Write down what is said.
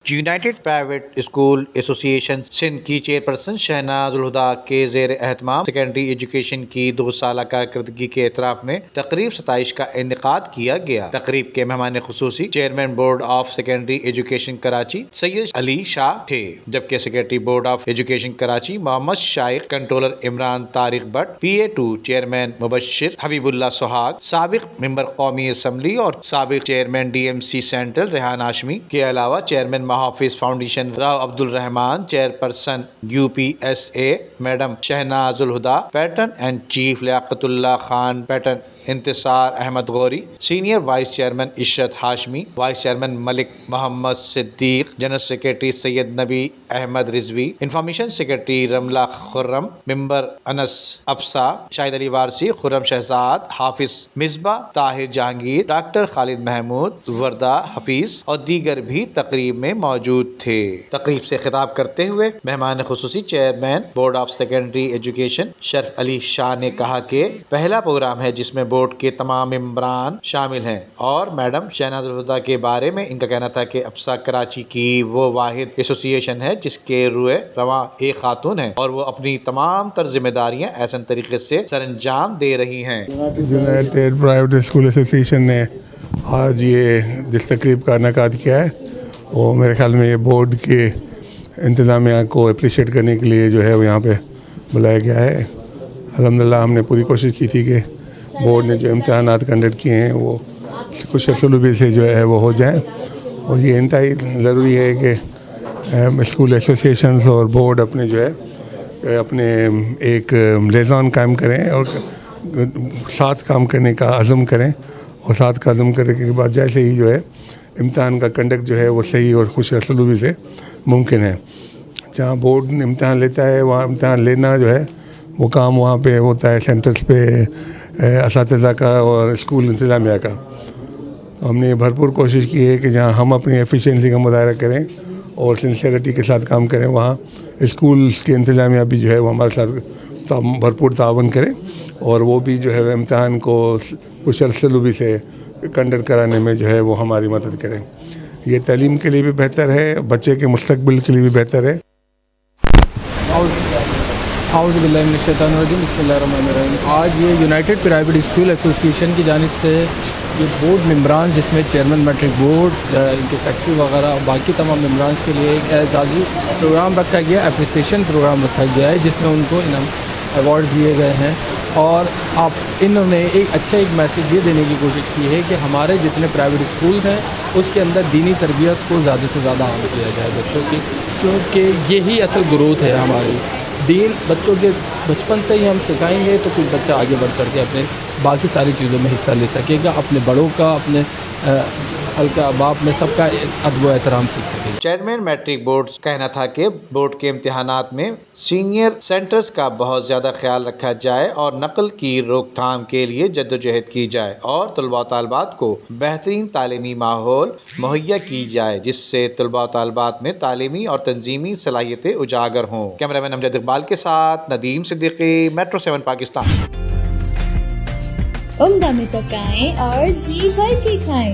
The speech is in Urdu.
یونائٹڈ پرائیویٹ اسکول ایسوسی ایشن سندھ کی چیئرپرسن شہناز الہدا کے زیر اہتمام سیکنڈری ایجوکیشن کی 2 سالہ کارکردگی کے اعتراف میں تقریب 27 کا انعقاد کیا گیا۔ تقریب کے مہمان خصوصی chairman board of secondary education Karachi Syed Ali Shah تھے، جبکہ secretary board of education Karachi Muhammad Shaiq, controller Imran Tariq Butt, PA2 chairman Mubashir Habibullah Suhag, سابق ممبر قومی اسمبلی اور سابق chairman DMC central Rehan Hashmi کے علاوہ چیئرمین محافظ foundation Rao Abdul Rahman, chairperson UPSA madam Shahnaz Alhuda, patron and chief Liaquat Ullah Khan, patron Intisar Ahmed Ghauri, senior vice chairman Ishrat Hashmi, vice chairman Malik Muhammad Siddiq, general secretary سید نبی احمد رضوی، انفارمیشن سیکرٹری رملہ خرم، ممبر انس افسا، شاہد علی وارثی، خرم شہزاد، حافظ مصباح، طاہر جہانگیر، ڈاکٹر خالد محمود، وردہ حفیظ اور دیگر بھی تقریب میں موجود تھے۔ تقریب سے خطاب کرتے ہوئے مہمان خصوصی chairman board of secondary education Sharaf Ali Shah نے کہا کہ پہلا پروگرام ہے جس میں بورڈ کے تمام ممبران شامل ہیں، اور میڈم شہناز الہدا کے بارے میں ان کا کہنا تھا کہ افسا کراچی کی وہ واحد ایسوسی ایشن ہے جس کے روئے رواں ایک خاتون ہیں اور وہ اپنی تمام تر ذمہ داریاں احسن طریقے سے سر انجام دے رہی ہیں۔ یونائٹڈ پرائیویٹ اسکول ایسوسی ایشن نے آج یہ جس تقریب کا انعقاد کیا ہے وہ میرے خیال میں یہ بورڈ کے انتظامیہ کو اپریشیٹ کرنے کے لیے جو ہے وہ یہاں پہ بلایا گیا ہے۔ الحمدللہ ہم نے پوری کوشش کی تھی کہ بورڈ نے جو امتحانات کنڈکٹ کیے ہیں وہ کچھ اسلوبی سے جو ہے وہ ہو جائیں، اور یہ انتہائی ضروری ہے کہ اسکول ایسوسی ایشنز اور بورڈ اپنے جو ہے اپنے ایک لیزان قائم کریں اور ساتھ کام کرنے کا عزم کریں، اور ساتھ کا عزم کرنے کے بعد جیسے ہی جو ہے امتحان کا کنڈکٹ جو ہے وہ صحیح اور خوش اسلوبی سے ممکن ہے۔ جہاں بورڈ امتحان لیتا ہے وہاں امتحان لینا جو ہے وہ کام وہاں پہ ہوتا ہے سینٹرز پہ اساتذہ کا اور اسکول انتظامیہ کا۔ ہم نے بھرپور کوشش کی ہے کہ جہاں ہم اپنی ایفیشینسی کا مظاہرہ کریں اور سنسیئرٹی کے ساتھ کام کریں، وہاں اسکولس کے انتظامیہ بھی جو ہے وہ ہمارے ساتھ بھرپور تعاون کریں، اور وہ بھی جو ہے امتحان کو کچھ اسلوبی سے کنڈکٹ کرانے میں جو ہے وہ ہماری مدد کریں۔ یہ تعلیم کے لیے بھی بہتر ہے، بچے کے مستقبل کے لیے بھی بہتر ہے۔ اعوذ باللہ من الشیطان الرجیم، بسم اللہ الرحمن الرحیم۔ آج یہ یونائٹڈ پرائیویٹ اسکول ایسوسی ایشن کی جانب سے یہ بورڈ ممبران، جس میں چیئرمین میٹرک بورڈ، ان کے سیکرٹری وغیرہ اور باقی تمام ممبران کے لیے ایک اعزازی پروگرام رکھا گیا، اپریسیشن پروگرام رکھا گیا ہے، جس میں ان کو ایوارڈ دیے گئے ہیں، اور انہوں نے ایک میسیج یہ دینے کی کوشش کی ہے کہ ہمارے جتنے پرائیویٹ اسکول ہیں اس کے اندر دینی تربیت کو زیادہ سے زیادہ عام کیا جائے بچوں کی، کیونکہ یہی اصل گروتھ ہے ہماری۔ دین بچوں کے بچپن سے ہی ہم سکھائیں گے تو کچھ بچہ آگے بڑھ چڑھ کے اپنے باقی ساری چیزوں میں حصہ لے سکے گا، اپنے بڑوں کا، اپنے حلقہ باپ میں سب کا ادب و احترام سیکھ سکے گا۔ چیئرمین میٹرک بورڈ کہنا تھا کہ بورڈ کے امتحانات میں سینئر سینٹرز کا بہت زیادہ خیال رکھا جائے اور نقل کی روک تھام کے لیے جدوجہد کی جائے، اور طلباء و طالبات کو بہترین تعلیمی ماحول مہیا کی جائے جس سے طلباء و طالبات میں تعلیمی اور تنظیمی صلاحیتیں اجاگر ہوں۔ کیمرہ مین امجد اقبال کے ساتھ ندیم صدیقی، میٹرو 7 پاکستان۔ عمدہ میں پکائیں اور جی بھر کے کھائیں۔